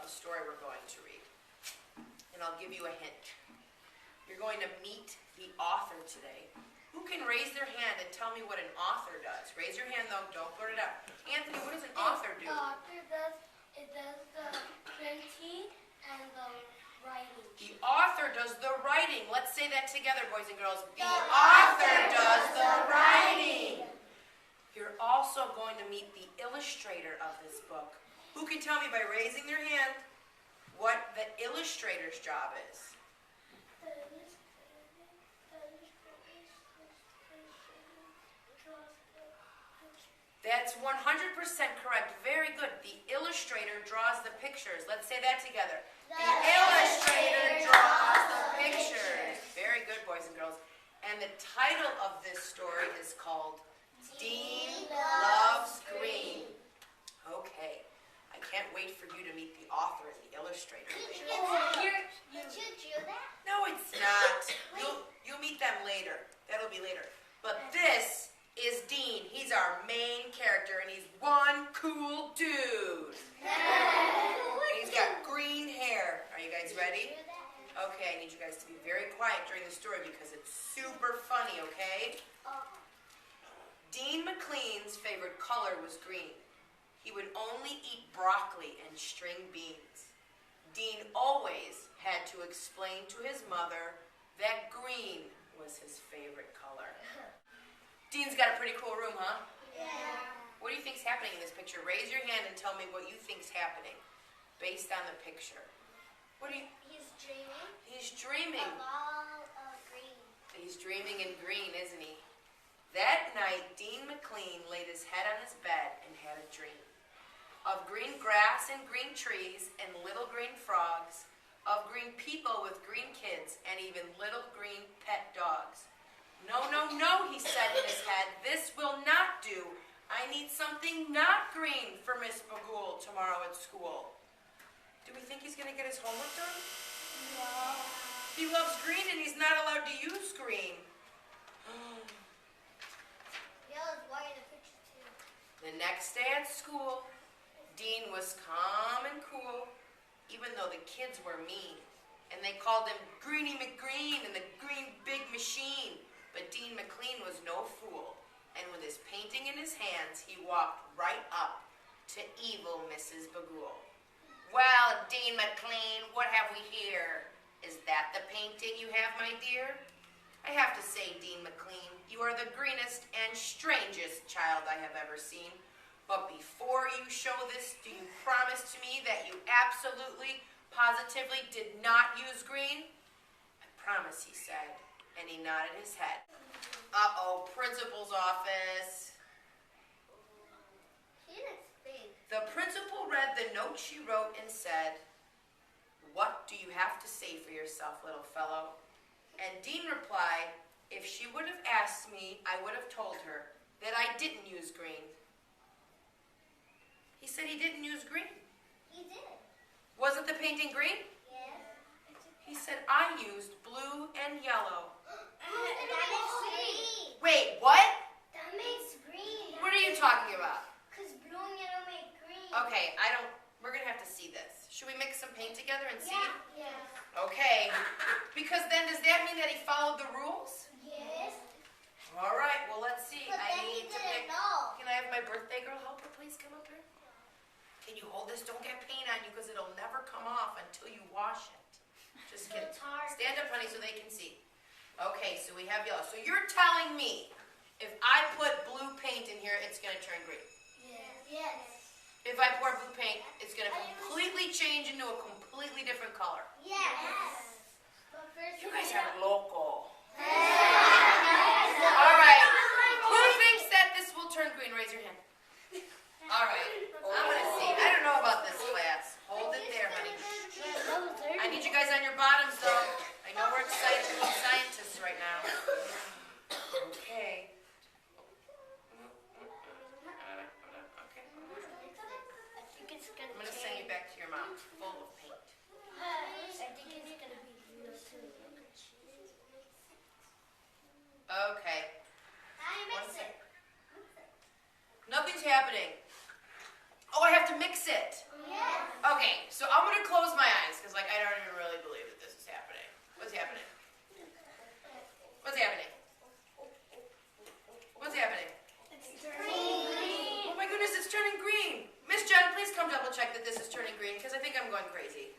the story we're going to read. And I'll give you a hint. You're going to meet the author today. Who can raise their hand and tell me what an author does? Raise your hand though, don't blurt it out. Anthony, what does an author do? The author does the printing and the writing. The author does the writing. Let's say that together, boys and girls. The author does the writing. You're also going to meet the illustrator of this book. Who can tell me by raising their hand what the illustrator's job is? That's 100% correct. Very good. The illustrator draws the pictures. Let's say that together. The illustrator draws the pictures. Very good, boys and girls. And the title of this story is called Dean Loves Green. Okay. I can't wait for you to meet the author and the illustrator. Did you do that? No, it's not. You'll meet them later. That'll be later. But this is Dean. He's our main character, and he's one cool dude. He's got green hair. Are you guys ready? Okay, I need you guys to be very quiet during the story because it's super funny, okay? Dean McLean's favorite color was green. He would only eat broccoli and string beans. Dean always had to explain to his mother that green was his favorite color. Dean's got a pretty cool room, huh? Yeah. What do you think's happening in this picture? Raise your hand and tell me what you think's happening based on the picture. What do you? He's dreaming. He's dreaming. Of all of green. He's dreaming in green, isn't he? That night, Dean McLean laid his head on his bed and had a dream. Of green grass and green trees and little green frogs. Of green people with green kids and even little green pet dogs. No, no, no, he said in his head. This will not do. I need something not green for Miss Bagul tomorrow at school. Do we think he's going to get his homework done? No. He loves green and he's not allowed to use green. Yellow's white in the picture too. The next day at school, Dean was calm and cool, even though the kids were mean. And they called him Greenie McGreen and the Green Big Machine. But Dean McLean was no fool, and with his painting in his hands, he walked right up to evil Mrs. Bagul. Well, Dean McLean, what have we here? Is that the painting you have, my dear? I have to say, Dean McLean, you are the greenest and strangest child I have ever seen. But before you show this, do you promise to me that you absolutely, positively did not use green? I promise, he said. And he nodded his head. Uh-oh, principal's office. He looks big. The principal read the note she wrote and said, "What do you have to say for yourself, little fellow?" And Dean replied, "If she would have asked me, I would have told her that I didn't use green." He said he didn't use green. He did. Wasn't the painting green? Yes. He said, "I used blue and yellow." That makes green. Wait, what? That makes green. What are you talking about? Because blue and yellow make green. Okay, we're going to have to see this. Should we mix some paint together and see? Yeah. Okay. Because then does that mean that he followed the rules? Yes. All right, well, let's see. But I then need he to didn't pick. know. Can I have my birthday girl helper please come up here? Can you hold this? Don't get paint on you because it'll never come off until you wash it. Just kidding. It's hard. Stand up, honey, so they can see. Okay, so we have yellow. So you're telling me if I put blue paint in here, it's going to turn green. Yes. If I pour blue paint, it's going to completely change into a completely different color. Yes. But first You guys are local. Yes. All right. Who thinks that this will turn green? Raise your hand. All right. I'm going to see. I don't know about this class. Hold it there, honey. I need you guys on your bottoms, though. I know we're excited to be scientists right now. Okay. I'm going to send you back to your mom, full of paint. I think it's going to be blue too. Okay. I mix it. Nothing's happening. Oh, I have to mix it. Yes. Okay, so I'm going to close my eyes because I don't even really believe that this is happening. What's happening? What's happening? What's happening? It's turning green. Oh my goodness, it's turning green. Miss Jen, please come double check that this is turning green because I think I'm going crazy.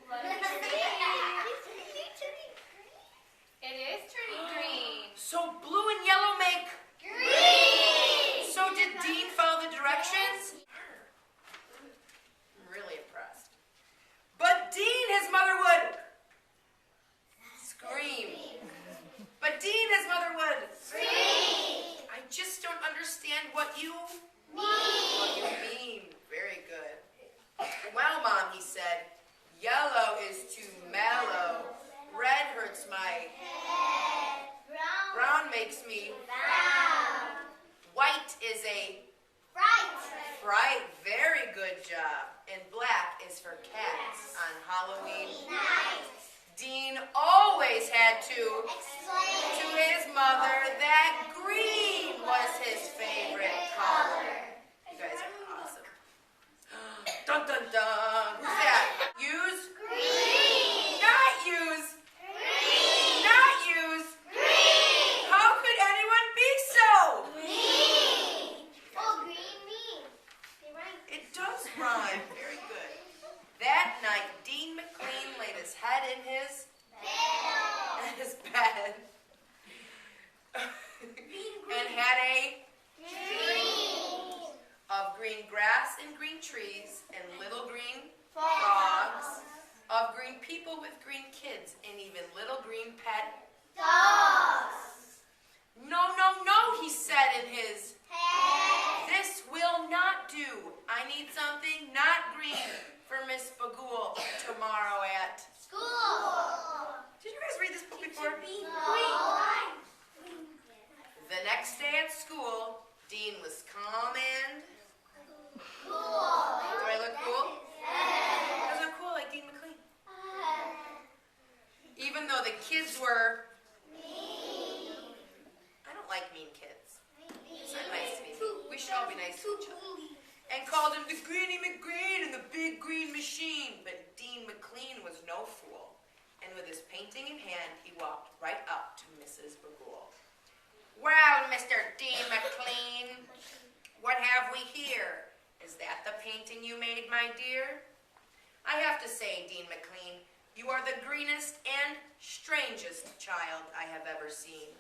It is turning green. So blue and yellow make Green. So did Dean follow the directions? I'm really impressed. But Dean, his mother would scream. But Dean, his mother would Green. I just don't understand what you mean. Very good. Well, Mom, he said, yellow is too mellow. Red hurts my Head. brown makes me Brown. white is a fright. Very good job. And black is for cats on Halloween. Night. Dean always had to Explain. to his mother that green was his favorite color. You guys are awesome. Dun dun dun. Who's that? Use? Green. Not use. Green. Not use. Green. How could anyone be so? Green. Oh, green mean. They rhyme. It does rhyme. Very good. That night, Dean McLean laid his head in his bed and had a Green. of green grass and green trees and little green Frogs. of green people with green kids and even little green pet. Dogs. No, no, no, he said in his, Head. this will not do. I need something not green for Miss Bagul tomorrow at. School. Did you guys read this book before? No. The next day at school, Dean was calm and. Cool. Do I look cool? I look cool like Dean McLean. Even though the kids were. I don't like mean kids. It's not nice to be mean. We should all be nice to each other. And called him the Greenie McGreen and the big green machine. But Dean McLean was no fool. And with his painting in hand, he walked right up to Mrs. Bagul. Well, Mr. Dean McLean, what have we here? Is that the painting you made, my dear? I have to say, Dean McLean, you are the greenest and strangest child I have ever seen.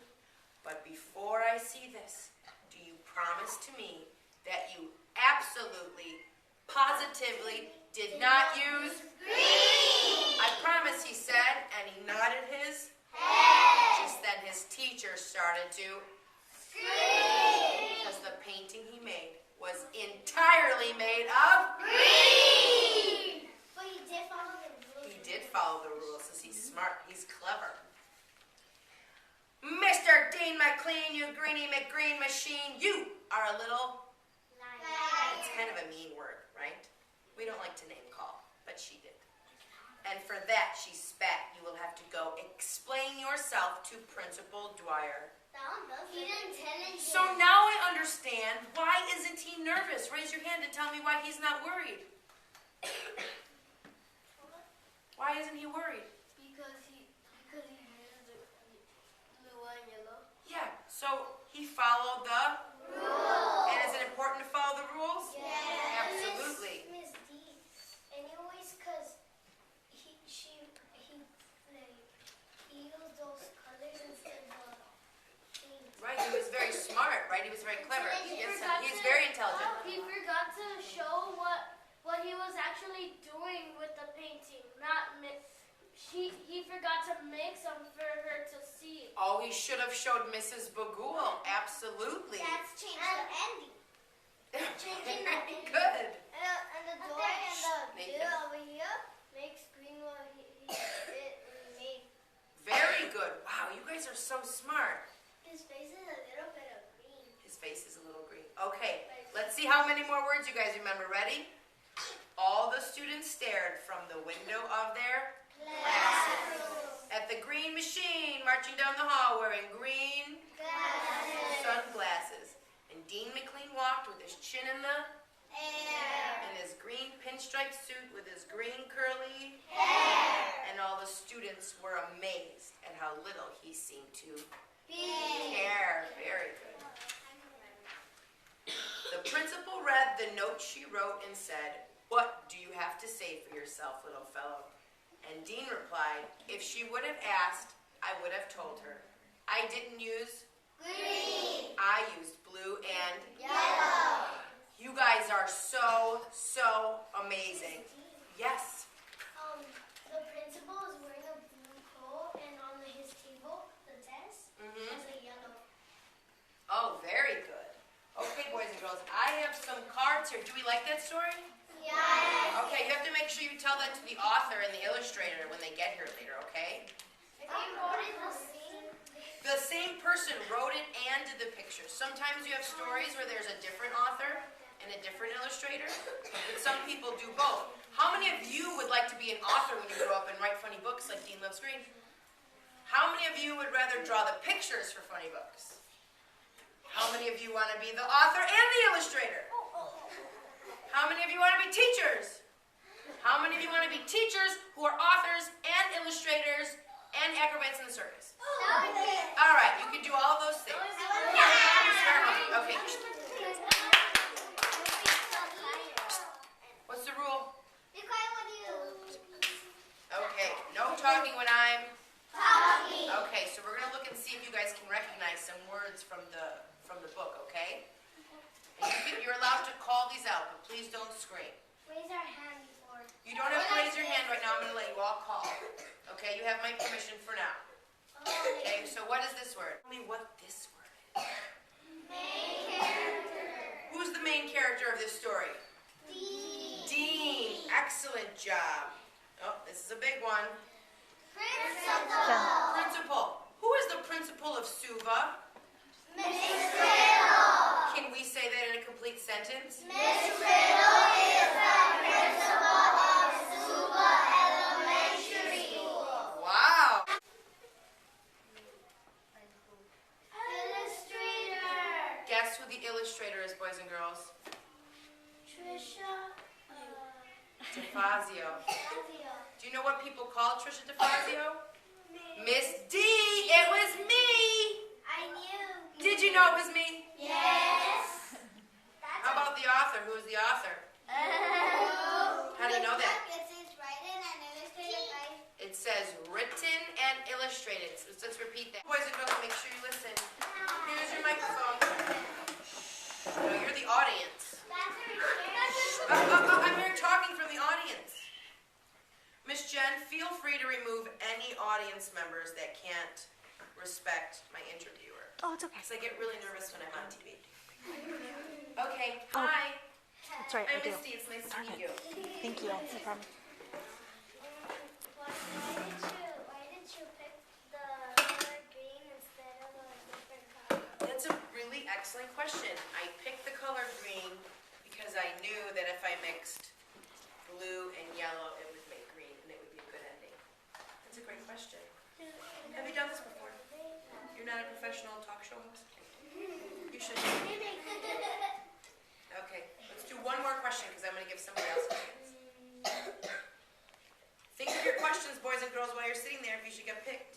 But before I see this, do you promise to me that you absolutely, positively did not use Green. I promise, he said, and he nodded his Head. Just then his teacher started to Green. because the painting he made was entirely made of Green. But he did follow the rules. He did follow the rules because he's smart, he's clever. Mr. Dean McLean, you Greenie McGreen machine, you are a little. It's kind of a mean word, right? We don't like to name call, but she did. And for that she spat. You will have to go explain yourself to Principal Dwyer. He didn't tell him. So now I understand. Why isn't he nervous? Raise your hand and tell me why he's not worried. Why isn't he worried? Because he uses the blue and yellow. Yeah, so he followed the Rules. And is it important to follow the rules? Yeah. Absolutely. Miss D. Anyways, cause he used those colors instead of things. Right, he was very smart, right? He was very clever. He's very intelligent. He forgot to show what he was actually doing with the painting. Not mix. He forgot to mix them for her to see. Oh, he should have showed Mrs. Bagul. Absolutely. That's changed the ending. Changing the Very ending. good. And the door and the Nathan. blue over here makes green what it made. Very good. Wow, you guys are so smart. His face is a little bit of green. His face is a little green. Okay, let's see how many more words you guys remember. Ready? All the students stared from the window of their classes at the green machine marching down the hall wearing green sunglasses. And Dean McLean walked with his chin in the Air. and his green pinstripe striped suit with his green curly hair. And all the students were amazed at how little he seemed to care. Very good. The principal read the note she wrote and said, "What do you have to say for yourself, little fellow?" And Dean replied, "If she would have asked, I would have told her. I didn't use green. I used blue and yellow." You guys are so, so amazing. Yes? The principal is wearing a blue coat, and on his table, the desk, has a yellow. Oh, very good. Okay, boys and girls, I have some cards here. Do we like that story? Yes. Okay, you have to make sure you tell that to the author and the illustrator when they get here later, okay? If you wrote it the same. The same person wrote it and did the pictures. Sometimes you have stories where there's a different author and a different illustrator, but some people do both. How many of you would like to be an author when you grow up and write funny books like Dean Loves Green? How many of you would rather draw the pictures for funny books? How many of you want to be the author and the illustrator? How many of you want to be teachers? How many of you want to be teachers who are authors and illustrators and acrobats in the circus? All right, you can do all of those things. Okay. What's the rule? Be quiet when you. Okay, no talking when I'm Talking. Okay, so we're gonna look and see if you guys can recognize some words from the book, okay? And you're allowed to call these out, but please don't scream. Raise our hand before. You don't have to raise your hand right now. I'm gonna let you all call. Okay, you have my permission for now. Okay, so what is this word? Tell me what this word is. Main character. Who's the main character of this story? Dean. Dean. Excellent job. Oh, this is a big one. Principal. Principal. Who is the principal of Suva? Miss Riddle. Can we say that in a complete sentence? Miss Riddle is the principal of Suva Elementary School. Wow. Illustrator. Guess who the illustrator is, boys and girls? Trisha DiFazio. DiFazio. Do you know what people call Trisha DiFazio? Miss D. It was me. I knew. Did you know it was me? Yes. How about the author? Who is the author? How do you know that? It says written and illustrated by. It says written and illustrated. So let's repeat that. Boys and girls, make sure you listen. Here's your microphone. No, you're the audience. I'm here talking from the audience. Miss Jen, feel free to remove any audience members that can't respect my interviewer. Oh, it's okay. Because I get really nervous when I'm on TV. Okay, hi. That's right, I I'm do. Misty. It's nice to meet you. Thank you. No problem. Why did you pick the color green instead of a different color? That's a really excellent question. I picked the color green because I knew that if I mixed blue and yellow, it would make green and it would be a good ending. That's a great question. Have you done this before? You're not a professional talk show host? You should be. Okay, let's do one more question because I'm going to give somebody else a chance. Think of your questions, boys and girls, while you're sitting there if you should get picked.